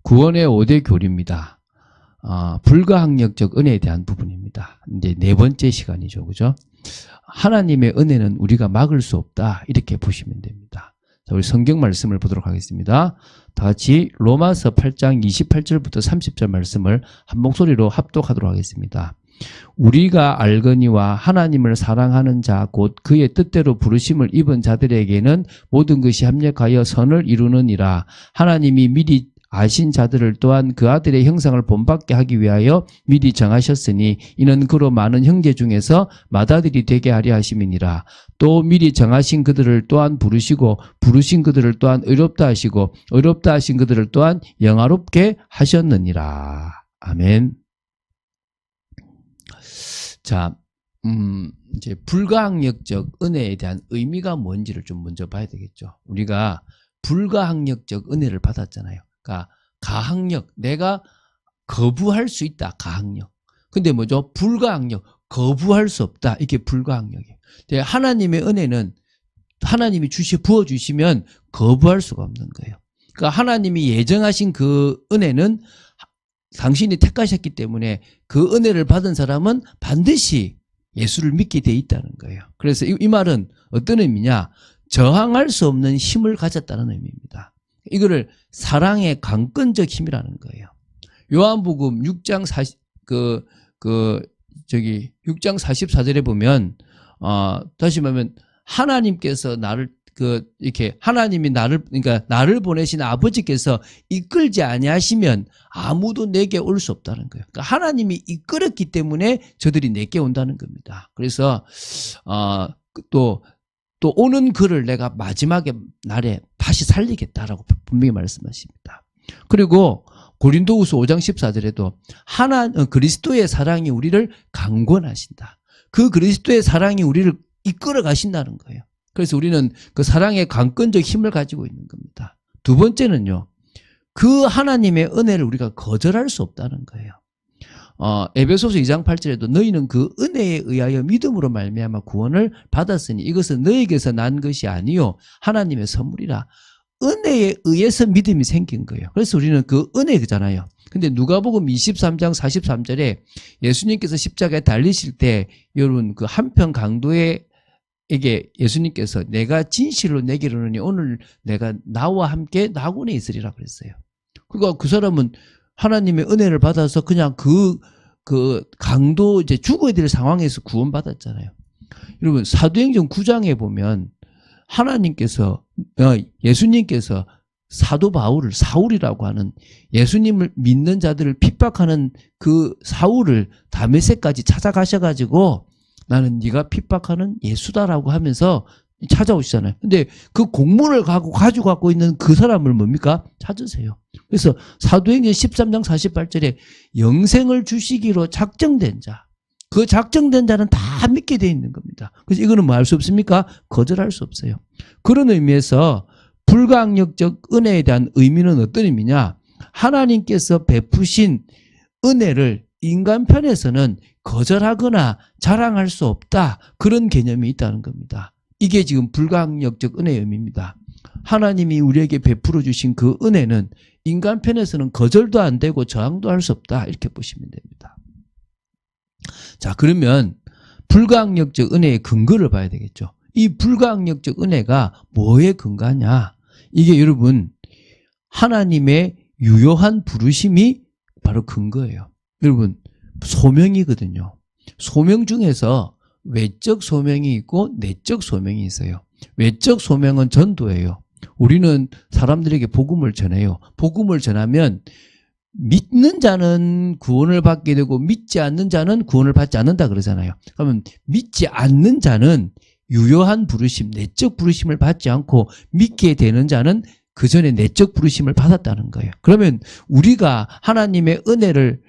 구원의 5대 교리입니다. 불가항력적 은혜에 대한 부분입니다. 이제 네 번째 시간이죠. 그죠? 하나님의 은혜는 우리가 막을 수 없다. 이렇게 보시면 됩니다. 자, 우리 성경 말씀을 보도록 하겠습니다. 다 같이 로마서 8장 28절부터 30절 말씀을 한 목소리로 합독하도록 하겠습니다. 우리가 알거니와 하나님을 사랑하는 자 곧 그의 뜻대로 부르심을 입은 자들에게는 모든 것이 합력하여 선을 이루느니라. 하나님이 미리 아신 자들을 또한 그 아들의 형상을 본받게 하기 위하여 미리 정하셨으니 이는 그로 많은 형제 중에서 맏아들이 되게 하려 하심이니라. 또 미리 정하신 그들을 또한 부르시고 부르신 그들을 또한 의롭다 하시고 의롭다 하신 그들을 또한 영화롭게 하셨느니라. 아멘. 자, 이제 불가항력적 은혜에 대한 의미가 뭔지를 좀 먼저 봐야 되겠죠. 우리가 불가항력적 은혜를 받았잖아요. 그러니까 가항력, 내가 거부할 수 있다. 가항력. 근데 뭐죠? 불가항력, 거부할 수 없다. 이게 불가항력이에요. 하나님의 은혜는 하나님이 부어주시면 거부할 수가 없는 거예요. 그러니까 하나님이 예정하신 그 은혜는 당신이 택하셨기 때문에 그 은혜를 받은 사람은 반드시 예수를 믿게 돼 있다는 거예요. 그래서 이 말은 어떤 의미냐? 저항할 수 없는 힘을 가졌다는 의미입니다. 이거를 사랑의 강권적 힘이라는 거예요. 요한복음 6장 6장 44절에 보면 다시 말하면 하나님께서 하나님이 그러니까 나를 보내신 아버지께서 이끌지 아니하시면 아무도 내게 올 수 없다는 거예요. 그러니까 하나님이 이끌었기 때문에 저들이 내게 온다는 겁니다. 그래서 또 오는 그를 내가 마지막에 날에 다시 살리겠다라고 분명히 말씀하십니다. 그리고 고린도후서 5장 14절에도 그리스도의 사랑이 우리를 강권하신다. 그 그리스도의 사랑이 우리를 이끌어 가신다는 거예요. 그래서 우리는 그 사랑의 강권적 힘을 가지고 있는 겁니다. 두 번째는요, 그 하나님의 은혜를 우리가 거절할 수 없다는 거예요. 에베소서 2장 8절에도 너희는 그 은혜에 의하여 믿음으로 말미암아 구원을 받았으니 이것은 너희에게서 난 것이 아니요 하나님의 선물이라. 은혜에 의해서 믿음이 생긴 거예요. 그래서 우리는 그 은혜잖아요. 근데 누가복음 23장 43절에 예수님께서 십자가에 달리실 때 여러분 그 한편 강도에게 예수님께서 내가 진실로 내게 이르노니 오늘 내가 나와 함께 낙원에 있으리라 그랬어요. 그러니까 그 사람은 하나님의 은혜를 받아서 그냥 그 강도 이제 죽어야 될 상황에서 구원받았잖아요. 여러분 사도행전 9장에 보면 예수님께서 사도 바울을 사울이라고 하는 예수님을 믿는 자들을 핍박하는 그 사울을 다메섹까지 찾아가셔가지고 나는 네가 핍박하는 예수다라고 하면서 찾아오시잖아요. 근데 그 공문을 가지고 갖고 있는 그 사람을 뭡니까? 찾으세요. 그래서 사도행전 13장 48절에 영생을 주시기로 작정된 자. 그 작정된 자는 다 믿게 돼 있는 겁니다. 그래서 이거는 뭐 할 수 없습니까? 거절할 수 없어요. 그런 의미에서 불가항력적 은혜에 대한 의미는 어떤 의미냐? 하나님께서 베푸신 은혜를 인간 편에서는 거절하거나 자랑할 수 없다. 그런 개념이 있다는 겁니다. 이게 지금 불가항력적 은혜의 의미입니다. 하나님이 우리에게 베풀어 주신 그 은혜는 인간 편에서는 거절도 안 되고 저항도 할 수 없다. 이렇게 보시면 됩니다. 자, 그러면 불가항력적 은혜의 근거를 봐야 되겠죠. 이 불가항력적 은혜가 뭐에 근거하냐? 이게 여러분 하나님의 유효한 부르심이 바로 근거예요. 여러분 소명이거든요. 소명 중에서 외적 소명이 있고 내적 소명이 있어요. 외적 소명은 전도예요. 우리는 사람들에게 복음을 전해요. 복음을 전하면 믿는 자는 구원을 받게 되고 믿지 않는 자는 구원을 받지 않는다 그러잖아요. 그러면 믿지 않는 자는 유효한 부르심, 내적 부르심을 받지 않고 믿게 되는 자는 그 전에 내적 부르심을 받았다는 거예요. 그러면 우리가 하나님의 은혜를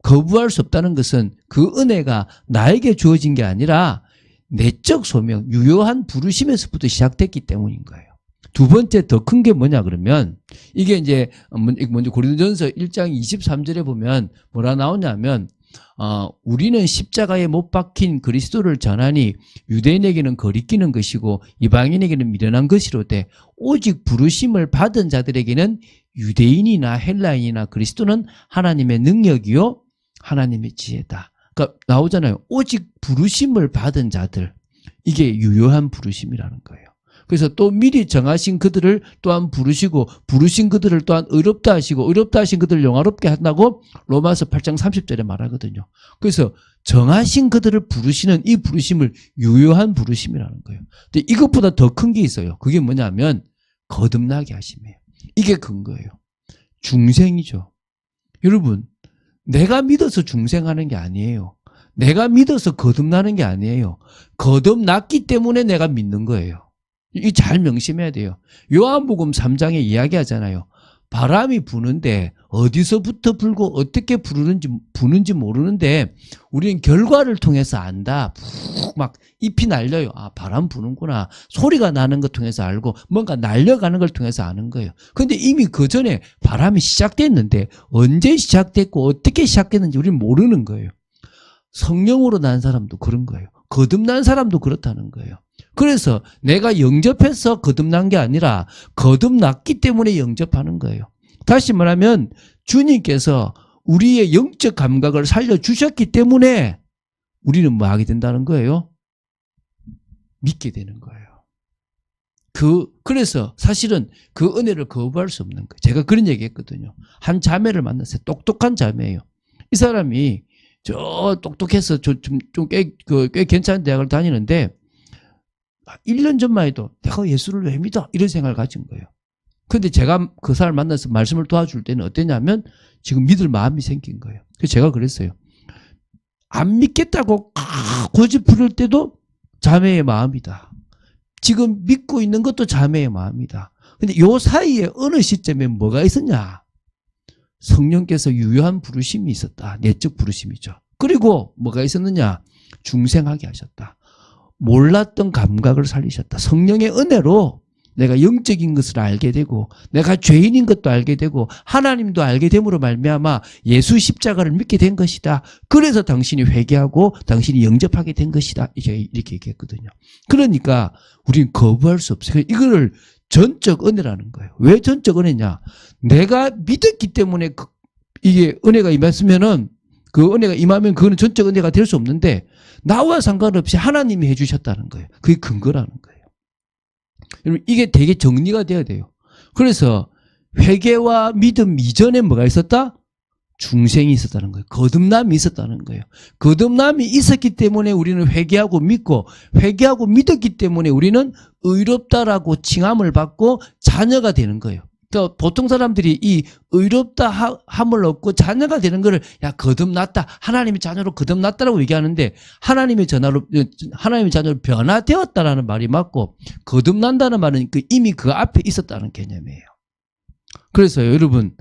거부할 수 없다는 것은 그 은혜가 나에게 주어진 게 아니라 내적 소명, 유효한 부르심에서부터 시작됐기 때문인 거예요. 두 번째 더 큰 게 뭐냐 그러면 이게 이제 먼저 고린도전서 1장 23절에 보면 뭐라 나오냐면 우리는 십자가에 못 박힌 그리스도를 전하니 유대인에게는 거리끼는 것이고 이방인에게는 미련한 것이로되 오직 부르심을 받은 자들에게는 유대인이나 헬라인이나 그리스도는 하나님의 능력이요 하나님의 지혜다. 그러니까 나오잖아요. 오직 부르심을 받은 자들. 이게 유효한 부르심이라는 거예요. 그래서 또 미리 정하신 그들을 또한 부르시고 부르신 그들을 또한 의롭다 하시고 의롭다 하신 그들을 영화롭게 한다고 로마서 8장 30절에 말하거든요. 그래서 정하신 그들을 부르시는 이 부르심을 유효한 부르심이라는 거예요. 근데 이것보다 더 큰 게 있어요. 그게 뭐냐면 거듭나게 하심이에요. 이게 근거예요. 중생이죠. 여러분, 내가 믿어서 중생하는 게 아니에요. 내가 믿어서 거듭나는 게 아니에요. 거듭났기 때문에 내가 믿는 거예요. 이 잘 명심해야 돼요. 요한복음 3장에 이야기하잖아요. 바람이 부는데 어디서부터 불고 어떻게 부는지 모르는데 우리는 결과를 통해서 안다. 푹 막 잎이 날려요. 아, 바람 부는구나. 소리가 나는 것 통해서 알고 뭔가 날려가는 걸 통해서 아는 거예요. 근데 이미 그 전에 바람이 시작됐는데 언제 시작됐고 어떻게 시작됐는지 우리는 모르는 거예요. 성령으로 난 사람도 그런 거예요. 거듭난 사람도 그렇다는 거예요. 그래서 내가 영접해서 거듭난 게 아니라 거듭났기 때문에 영접하는 거예요. 다시 말하면 주님께서 우리의 영적 감각을 살려주셨기 때문에 우리는 뭐 하게 된다는 거예요? 믿게 되는 거예요. 그래서 사실은 그 은혜를 거부할 수 없는 거예요. 제가 그런 얘기 했거든요. 한 자매를 만났어요. 똑똑한 자매예요. 이 사람이 똑똑해서 꽤 괜찮은 대학을 다니는데 1년 전만 해도 내가 예수를 왜 믿어? 이런 생각을 가진 거예요. 근데 제가 그 사람을 만나서 말씀을 도와줄 때는 어땠냐면 지금 믿을 마음이 생긴 거예요. 그래서 제가 그랬어요. 안 믿겠다고 고집 부릴 때도 자매의 마음이다. 지금 믿고 있는 것도 자매의 마음이다. 근데 요 사이에 어느 시점에 뭐가 있었냐? 성령께서 유효한 부르심이 있었다. 내적 부르심이죠. 그리고 뭐가 있었느냐? 중생하게 하셨다. 몰랐던 감각을 살리셨다. 성령의 은혜로 내가 영적인 것을 알게 되고 내가 죄인인 것도 알게 되고 하나님도 알게 됨으로 말미암아 예수 십자가를 믿게 된 것이다. 그래서 당신이 회개하고 당신이 영접하게 된 것이다. 이렇게 얘기했거든요. 그러니까 우리는 거부할 수 없어요. 이거를 전적 은혜라는 거예요. 왜 전적 은혜냐? 내가 믿었기 때문에 이게 은혜가 임했으면은 그 은혜가 임하면 그거는 전적 은혜가 될 수 없는데 나와 상관없이 하나님이 해주셨다는 거예요. 그게 근거라는 거예요. 여러분 이게 되게 정리가 돼야 돼요. 그래서 회개와 믿음 이전에 뭐가 있었다? 중생이 있었다는 거예요. 거듭남이 있었다는 거예요. 거듭남이 있었기 때문에 우리는 회개하고 믿고 회개하고 믿었기 때문에 우리는 의롭다라고 칭함을 받고 자녀가 되는 거예요. 그러니까 보통 사람들이 이 의롭다 함을 얻고 자녀가 되는 거를 야 거듭났다. 하나님의 자녀로 거듭났다라고 얘기하는데 하나님의 자녀로 변화되었다라는 말이 맞고 거듭난다는 말은 이미 그 앞에 있었다는 개념이에요. 그래서 여러분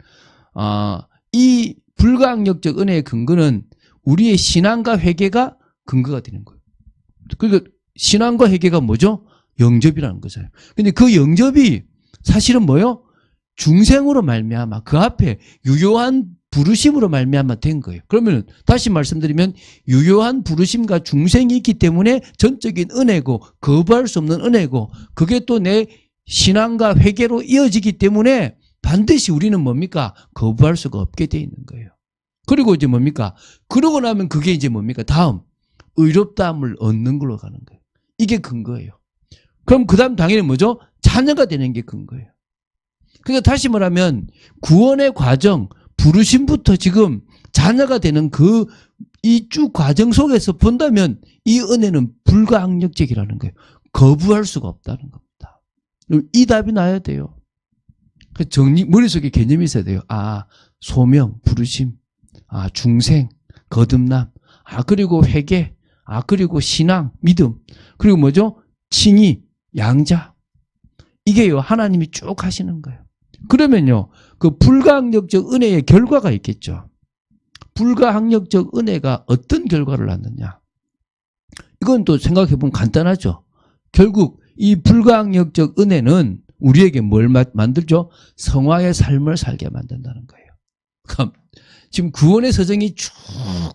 이 불가항력적 은혜의 근거는 우리의 신앙과 회개가 근거가 되는 거예요. 그러니까 신앙과 회개가 뭐죠? 영접이라는 거잖아요. 근데 그 영접이 사실은 뭐예요? 중생으로 말미암아 그 앞에 유효한 부르심으로 말미암아 된 거예요. 그러면 다시 말씀드리면 유효한 부르심과 중생이 있기 때문에 전적인 은혜고 거부할 수 없는 은혜고 그게 또 내 신앙과 회개로 이어지기 때문에 반드시 우리는 뭡니까? 거부할 수가 없게 돼 있는 거예요. 그리고 이제 뭡니까? 그러고 나면 그게 이제 뭡니까? 다음 의롭다함을 얻는 걸로 가는 거예요. 이게 근거예요. 그럼 그 다음 당연히 뭐죠? 자녀가 되는 게 근거예요. 그러니까 다시 말하면 구원의 과정, 부르심부터 지금 자녀가 되는 이 쭉 과정 속에서 본다면 이 은혜는 불가항력적이라는 거예요. 거부할 수가 없다는 겁니다. 이 답이 나야 돼요. 머릿속에 개념이 있어야 돼요. 소명, 부르심, 중생, 거듭남, 그리고 회개, 그리고 신앙, 믿음, 그리고 뭐죠? 칭의, 양자. 이게요, 하나님이 쭉 하시는 거예요. 그러면요, 그 불가항력적 은혜의 결과가 있겠죠. 불가항력적 은혜가 어떤 결과를 낳느냐. 이건 또 생각해보면 간단하죠. 결국 이 불가항력적 은혜는 우리에게 뭘 만들죠? 성화의 삶을 살게 만든다는 거예요. 그럼 지금 구원의 서정이 쭉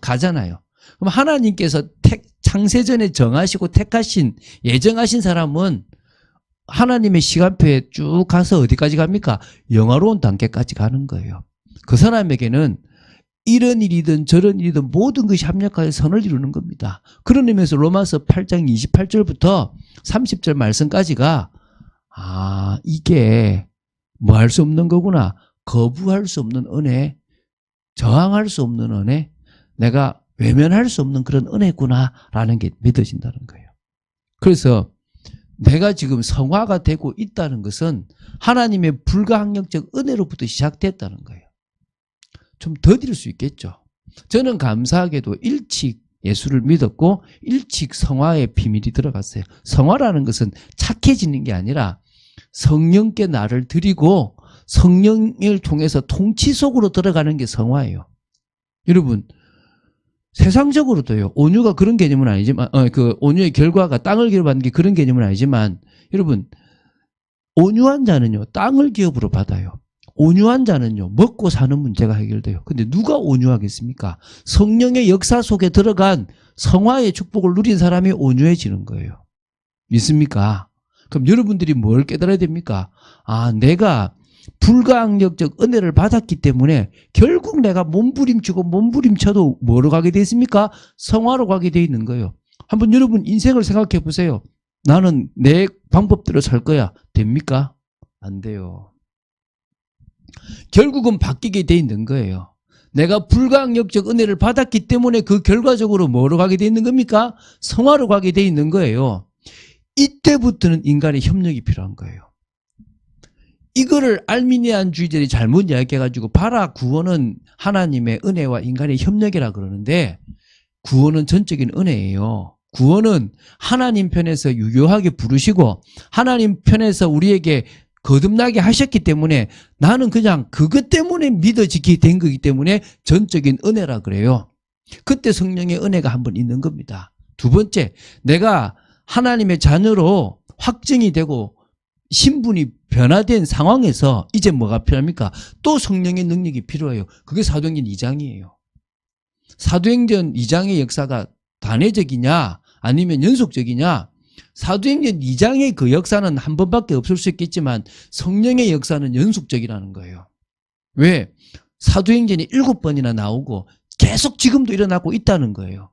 가잖아요. 그럼 하나님께서 창세전에 정하시고 택하신, 예정하신 사람은 하나님의 시간표에 쭉 가서 어디까지 갑니까? 영화로운 단계까지 가는 거예요. 그 사람에게는 이런 일이든 저런 일이든 모든 것이 합력하여 선을 이루는 겁니다. 그런 의미에서 로마서 8장 28절부터 30절 말씀까지가 이게 뭐 할 수 없는 거구나. 거부할 수 없는 은혜, 저항할 수 없는 은혜, 내가 외면할 수 없는 그런 은혜구나라는 게 믿어진다는 거예요. 그래서 내가 지금 성화가 되고 있다는 것은 하나님의 불가항력적 은혜로부터 시작됐다는 거예요. 좀 더딜 수 있겠죠. 저는 감사하게도 일찍 예수를 믿었고 일찍 성화의 비밀이 들어갔어요. 성화라는 것은 착해지는 게 아니라 성령께 나를 드리고 성령을 통해서 통치 속으로 들어가는 게 성화예요. 여러분, 세상적으로도요, 온유가 그런 개념은 아니지만, 그 온유의 결과가 땅을 기업받는 게 그런 개념은 아니지만, 여러분, 온유한 자는요, 땅을 기업으로 받아요. 온유한 자는요, 먹고 사는 문제가 해결돼요. 근데 누가 온유하겠습니까? 성령의 역사 속에 들어간 성화의 축복을 누린 사람이 온유해지는 거예요. 믿습니까? 그럼 여러분들이 뭘 깨달아야 됩니까? 내가 불가항력적 은혜를 받았기 때문에 결국 내가 몸부림치고 몸부림쳐도 뭐로 가게 돼 있습니까? 성화로 가게 돼 있는 거예요. 한번 여러분 인생을 생각해 보세요. 나는 내 방법대로 살 거야. 됩니까? 안 돼요. 결국은 바뀌게 돼 있는 거예요. 내가 불가항력적 은혜를 받았기 때문에 그 결과적으로 뭐로 가게 돼 있는 겁니까? 성화로 가게 돼 있는 거예요. 이때부터는 인간의 협력이 필요한 거예요. 이거를 알미니안주의자들이 잘못 이야기해가지고 봐라, 구원은 하나님의 은혜와 인간의 협력이라 그러는데 구원은 전적인 은혜예요. 구원은 하나님 편에서 유효하게 부르시고 하나님 편에서 우리에게 거듭나게 하셨기 때문에 나는 그냥 그것 때문에 믿어지게 된 거기 때문에 전적인 은혜라 그래요. 그때 성령의 은혜가 한번 있는 겁니다. 두 번째, 내가 하나님의 자녀로 확증이 되고 신분이 변화된 상황에서 이제 뭐가 필요합니까? 또 성령의 능력이 필요해요. 그게 사도행전 2장이에요. 사도행전 2장의 역사가 단회적이냐 아니면 연속적이냐? 사도행전 2장의 그 역사는 한 번밖에 없을 수 있겠지만 성령의 역사는 연속적이라는 거예요. 왜? 사도행전이 7번이나 나오고 계속 지금도 일어나고 있다는 거예요.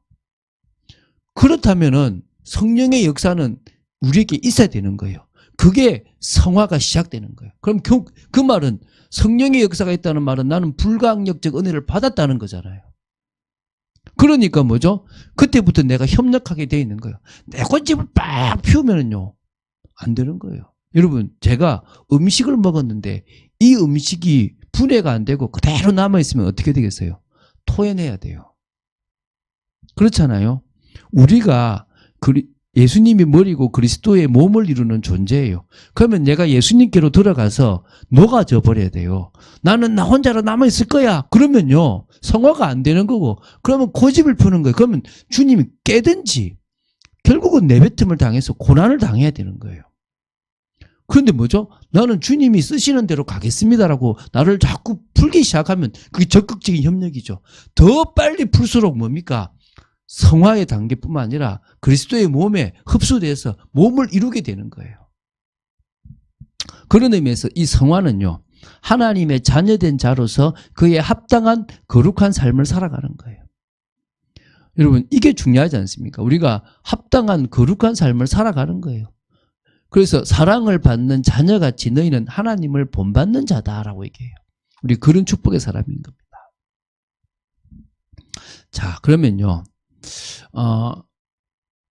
그렇다면은 성령의 역사는 우리에게 있어야 되는 거예요. 그게 성화가 시작되는 거예요. 그럼 그 말은 성령의 역사가 있다는 말은 나는 불가항력적 은혜를 받았다는 거잖아요. 그러니까 뭐죠? 그때부터 내가 협력하게 돼 있는 거예요. 내 꽃집을 빡 피우면은요, 안 되는 거예요. 여러분, 제가 음식을 먹었는데 이 음식이 분해가 안 되고 그대로 남아있으면 어떻게 되겠어요? 토해내야 돼요. 그렇잖아요. 우리가 예수님이 머리고 그리스도의 몸을 이루는 존재예요. 그러면 내가 예수님께로 들어가서 녹아져 버려야 돼요. 나는 나 혼자로 남아있을 거야. 그러면요, 성화가 안 되는 거고, 그러면 고집을 푸는 거예요. 그러면 주님이 깨든지 결국은 내뱉음을 당해서 고난을 당해야 되는 거예요. 그런데 뭐죠? 나는 주님이 쓰시는 대로 가겠습니다라고 나를 자꾸 풀기 시작하면 그게 적극적인 협력이죠. 더 빨리 풀수록 뭡니까? 성화의 단계뿐만 아니라 그리스도의 몸에 흡수돼서 몸을 이루게 되는 거예요. 그런 의미에서 이 성화는요, 하나님의 자녀된 자로서 그에 합당한 거룩한 삶을 살아가는 거예요. 여러분, 이게 중요하지 않습니까? 우리가 합당한 거룩한 삶을 살아가는 거예요. 그래서 사랑을 받는 자녀같이 너희는 하나님을 본받는 자다라고 얘기해요. 우리 그런 축복의 사람인 겁니다. 자, 그러면요,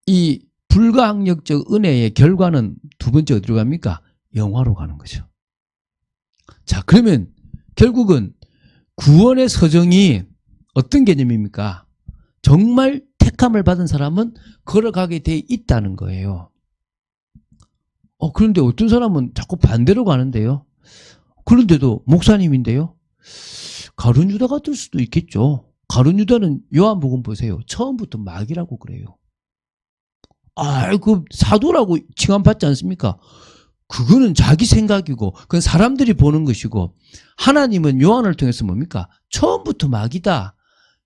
이 불가항력적 은혜의 결과는 두 번째 어디로 갑니까? 영화로 가는 거죠. 자, 그러면 결국은 구원의 서정이 어떤 개념입니까? 정말 택함을 받은 사람은 걸어가게 돼 있다는 거예요. 그런데 어떤 사람은 자꾸 반대로 가는데요. 그런데도 목사님인데요. 가룟 유다가 될 수도 있겠죠. 가룟 유다는 요한복음 보세요. 처음부터 마귀라고 그래요. 그 사도라고 칭함받지 않습니까? 그거는 자기 생각이고 그건 사람들이 보는 것이고 하나님은 요한을 통해서 뭡니까? 처음부터 마귀다.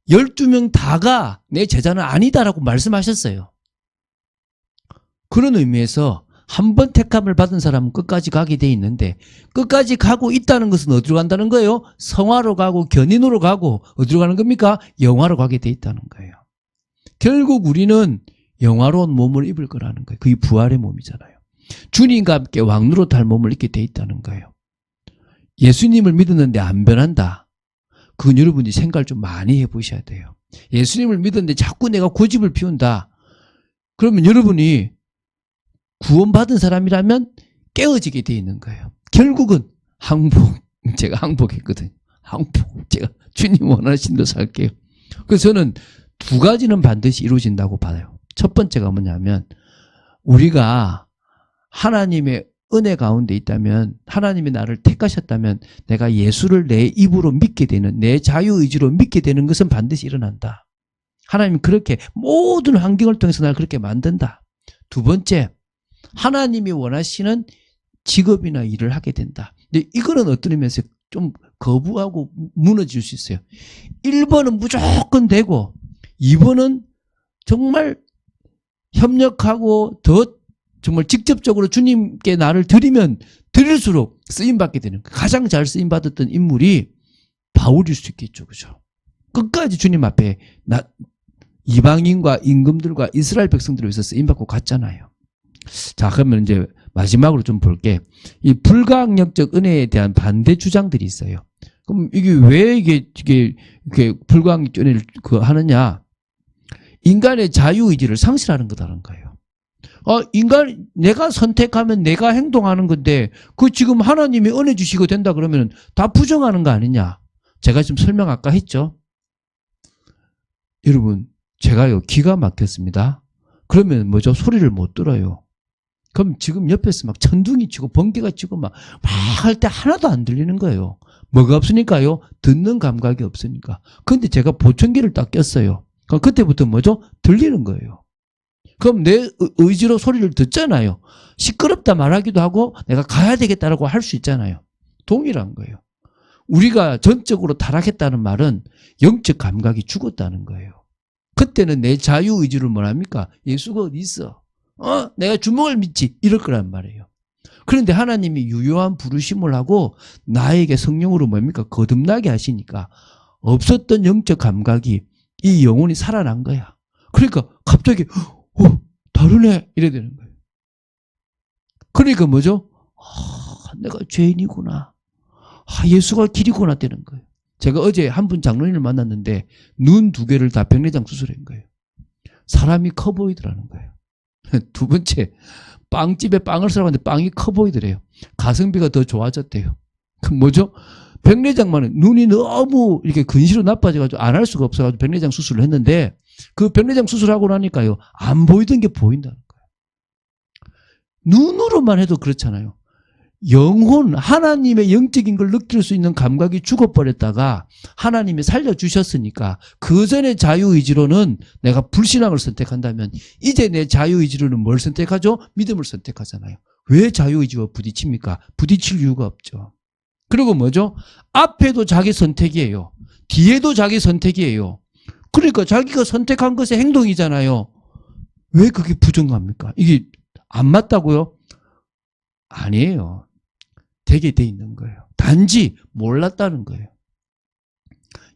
12명 다가 내 제자는 아니다라고 말씀하셨어요. 그런 의미에서 한 번 택함을 받은 사람은 끝까지 가게 돼 있는데 끝까지 가고 있다는 것은 어디로 간다는 거예요? 성화로 가고 견인으로 가고 어디로 가는 겁니까? 영화로 가게 돼 있다는 거예요. 결국 우리는 영화로운 몸을 입을 거라는 거예요. 그게 부활의 몸이잖아요. 주님과 함께 왕노릇 할 몸을 입게 돼 있다는 거예요. 예수님을 믿었는데 안 변한다. 그건 여러분이 생각을 좀 많이 해보셔야 돼요. 예수님을 믿었는데 자꾸 내가 고집을 피운다. 그러면 여러분이 구원받은 사람이라면 깨어지게 돼 있는 거예요. 결국은 항복. 제가 항복했거든요. 항복. 제가 주님 원하신 대로 살게요. 그래서 저는 두 가지는 반드시 이루어진다고 봐요. 첫 번째가 뭐냐면 우리가 하나님의 은혜 가운데 있다면 하나님이 나를 택하셨다면 내가 예수를 내 입으로 믿게 되는 내 자유의지로 믿게 되는 것은 반드시 일어난다. 하나님이 그렇게 모든 환경을 통해서 나를 그렇게 만든다. 두 번째, 하나님이 원하시는 직업이나 일을 하게 된다. 근데 이거는 어떤 의미에서 좀 거부하고 무너질 수 있어요. 1번은 무조건 되고 2번은 정말 협력하고 더 정말 직접적으로 주님께 나를 드리면 드릴수록 쓰임받게 되는 가장 잘 쓰임받았던 인물이 바울일 수 있겠죠. 그죠? 끝까지 주님 앞에 이방인과 임금들과 이스라엘 백성들을 위해서 쓰임받고 갔잖아요. 자, 그러면 이제 마지막으로 좀 볼게. 이 불가항력적 은혜에 대한 반대 주장들이 있어요. 그럼 이게 왜 이게 불가항력적 은혜를 하느냐? 인간의 자유의지를 상실하는 거다라는 거예요. 내가 선택하면 내가 행동하는 건데, 그 지금 하나님이 은혜 주시고 된다 그러면 다 부정하는 거 아니냐? 제가 지금 설명 아까 했죠? 여러분, 제가요, 기가 막혔습니다. 그러면 뭐죠? 소리를 못 들어요. 그럼 지금 옆에서 막 천둥이 치고 번개가 치고 막 할 때 하나도 안 들리는 거예요. 뭐가 없으니까요? 듣는 감각이 없으니까. 근데 제가 보청기를 딱 꼈어요. 그럼 그때부터 뭐죠? 들리는 거예요. 그럼 내 의지로 소리를 듣잖아요. 시끄럽다 말하기도 하고 내가 가야 되겠다라고 할 수 있잖아요. 동일한 거예요. 우리가 전적으로 타락했다는 말은 영적 감각이 죽었다는 거예요. 그때는 내 자유의지를 뭐랍니까? 예수가 어디 있어? 내가 주먹을 믿지 이럴 거란 말이에요. 그런데 하나님이 유효한 부르심을 하고 나에게 성령으로 뭡니까? 거듭나게 하시니까 없었던 영적 감각이 이 영혼이 살아난 거야. 그러니까 갑자기 다르네 이래 되는 거예요. 그러니까 뭐죠? 내가 죄인이구나. 예수가 길이구나 되는 거예요. 제가 어제 한 분 장로님을 만났는데 눈 두 개를 다 백내장 수술한 거예요. 사람이 커 보이더라는 거예요. 두 번째, 빵집에 빵을 사러 갔는데 빵이 커 보이더래요. 가성비가 더 좋아졌대요. 그 뭐죠? 백내장만은 눈이 너무 이렇게 근시로 나빠져가지고 안 할 수가 없어가지고 백내장 수술을 했는데 그 백내장 수술하고 나니까요, 안 보이던 게 보인다는 거예요. 눈으로만 해도 그렇잖아요. 영혼, 하나님의 영적인 걸 느낄 수 있는 감각이 죽어버렸다가 하나님이 살려주셨으니까 그 전에 자유의지로는 내가 불신앙을 선택한다면 이제 내 자유의지로는 뭘 선택하죠? 믿음을 선택하잖아요. 왜 자유의지와 부딪힙니까? 부딪힐 이유가 없죠. 그리고 뭐죠? 앞에도 자기 선택이에요. 뒤에도 자기 선택이에요. 그러니까 자기가 선택한 것의 행동이잖아요. 왜 그게 부정합니까? 이게 안 맞다고요? 아니에요. 되게 돼 있는 거예요. 단지 몰랐다는 거예요.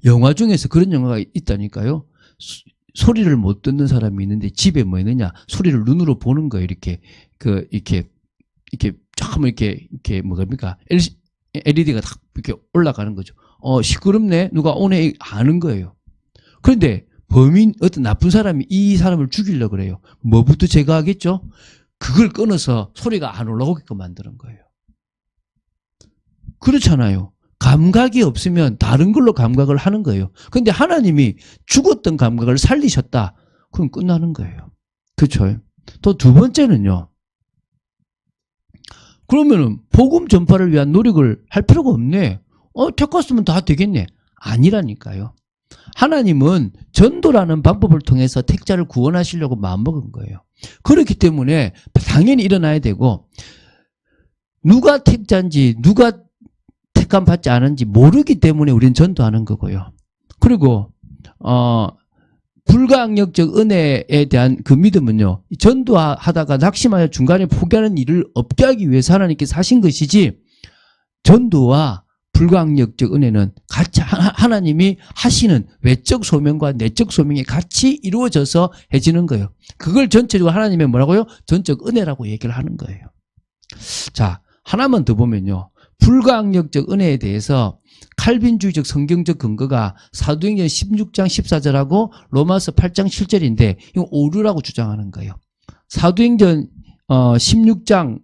영화 중에서 그런 영화가 있다니까요. 소리를 못 듣는 사람이 있는데 집에 뭐 있느냐? 소리를 눈으로 보는 거예요. 이렇게 참 이렇게 뭐랍니까? LED가 딱 이렇게 올라가는 거죠. 시끄럽네. 누가 오네 아는 거예요. 그런데 어떤 나쁜 사람이 이 사람을 죽이려고 그래요. 뭐부터 제거하겠죠? 그걸 끊어서 소리가 안 올라오게끔 만드는 거예요. 그렇잖아요. 감각이 없으면 다른 걸로 감각을 하는 거예요. 그런데 하나님이 죽었던 감각을 살리셨다. 그럼 끝나는 거예요. 그렇죠? 또 두 번째는요. 그러면은 복음 전파를 위한 노력을 할 필요가 없네. 택했으면 다 되겠네. 아니라니까요. 하나님은 전도라는 방법을 통해서 택자를 구원하시려고 마음먹은 거예요. 그렇기 때문에 당연히 일어나야 되고 누가 택자인지 누가 택함 받지 않은지 모르기 때문에 우리는 전도하는 거고요. 그리고 불가항력적 은혜에 대한 그 믿음은요, 전도하다가 낙심하여 중간에 포기하는 일을 없게 하기 위해서 하나님께서 하신 것이지, 전도와 불가항력적 은혜는 같이 하나님이 하시는 외적 소명과 내적 소명이 같이 이루어져서 해지는 거예요. 그걸 전체적으로 하나님의 뭐라고요? 전적 은혜라고 얘기를 하는 거예요. 자, 하나만 더 보면요, 불가항력적 은혜에 대해서 칼빈주의적 성경적 근거가 사도행전 16장 14절하고 로마서 8장 7절인데 이거 오류라고 주장하는 거예요. 사도행전 16장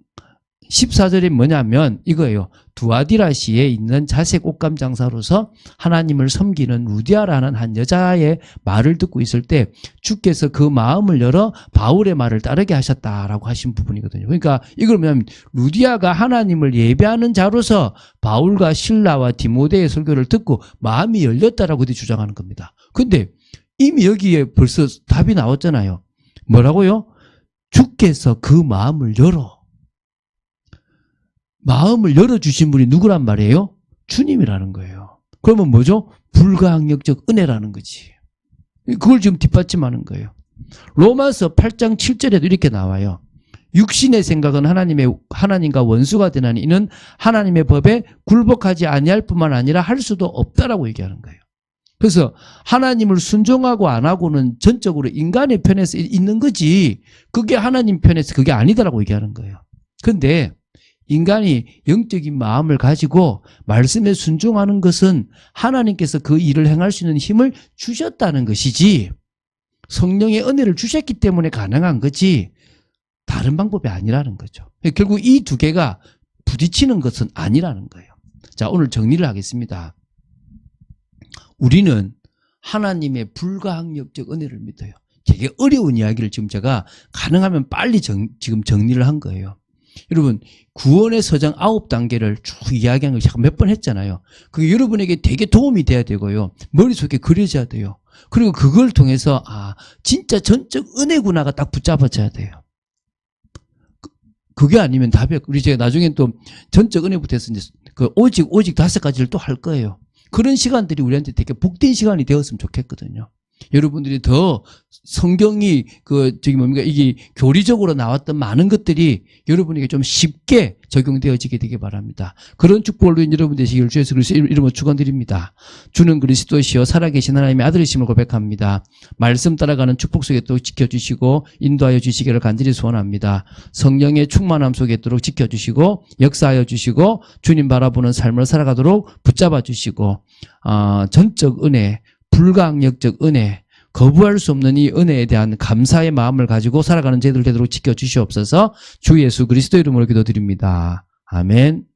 14절이 뭐냐면 이거예요. 두아디라시에 있는 자색 옷감 장사로서 하나님을 섬기는 루디아라는 한 여자의 말을 듣고 있을 때 주께서 그 마음을 열어 바울의 말을 따르게 하셨다라고 하신 부분이거든요. 그러니까 이걸 뭐냐면 루디아가 하나님을 예배하는 자로서 바울과 실라와 디모데의 설교를 듣고 마음이 열렸다라고 주장하는 겁니다. 근데 이미 여기에 벌써 답이 나왔잖아요. 뭐라고요? 주께서 그 마음을 열어주신 분이 누구란 말이에요? 주님이라는 거예요. 그러면 뭐죠? 불가항력적 은혜라는 거지. 그걸 지금 뒷받침하는 거예요. 로마서 8장 7절에도 이렇게 나와요. 육신의 생각은 하나님과 원수가 되나니 이는 하나님의 법에 굴복하지 아니할 뿐만 아니라 할 수도 없다라고 얘기하는 거예요. 그래서 하나님을 순종하고 안 하고는 전적으로 인간의 편에서 있는 거지, 그게 하나님 편에서 그게 아니다라고 얘기하는 거예요. 그런데 인간이 영적인 마음을 가지고 말씀에 순종하는 것은 하나님께서 그 일을 행할 수 있는 힘을 주셨다는 것이지, 성령의 은혜를 주셨기 때문에 가능한 거지 다른 방법이 아니라는 거죠. 결국 이 두 개가 부딪히는 것은 아니라는 거예요. 자, 오늘 정리를 하겠습니다. 우리는 하나님의 불가항력적 은혜를 믿어요. 되게 어려운 이야기를 지금 제가 가능하면 빨리 지금 정리를 한 거예요. 여러분, 구원의 서정 9단계를 쭉 이야기한 걸 제가 몇 번 했잖아요. 그게 여러분에게 되게 도움이 돼야 되고요. 머릿속에 그려져야 돼요. 그리고 그걸 통해서 진짜 전적 은혜구나가 딱 붙잡아져야 돼요. 그게 아니면 답이, 우리 제가 나중엔 또 전적 은혜부터 해서 이제 그 오직 5가지를 또 할 거예요. 그런 시간들이 우리한테 되게 복된 시간이 되었으면 좋겠거든요. 여러분들이 더 성경이 이게 교리적으로 나왔던 많은 것들이 여러분에게 좀 쉽게 적용되어지게 되기 바랍니다. 그런 축복을 여러분 되시기를 주 예수 그리스도의 이름으로 축원드립니다. 주는 그리스도시요 살아계신 하나님의 아들이심을 고백합니다. 말씀 따라가는 축복 속에 또 지켜주시고 인도하여 주시기를 간절히 소원합니다. 성령의 충만함 속에 있도록 지켜주시고 역사하여 주시고 주님 바라보는 삶을 살아가도록 붙잡아 주시고 전적 은혜, 불가항력적 은혜, 거부할 수 없는 이 은혜에 대한 감사의 마음을 가지고 살아가는 저희들 되도록 지켜주시옵소서. 주 예수 그리스도 이름으로 기도드립니다. 아멘.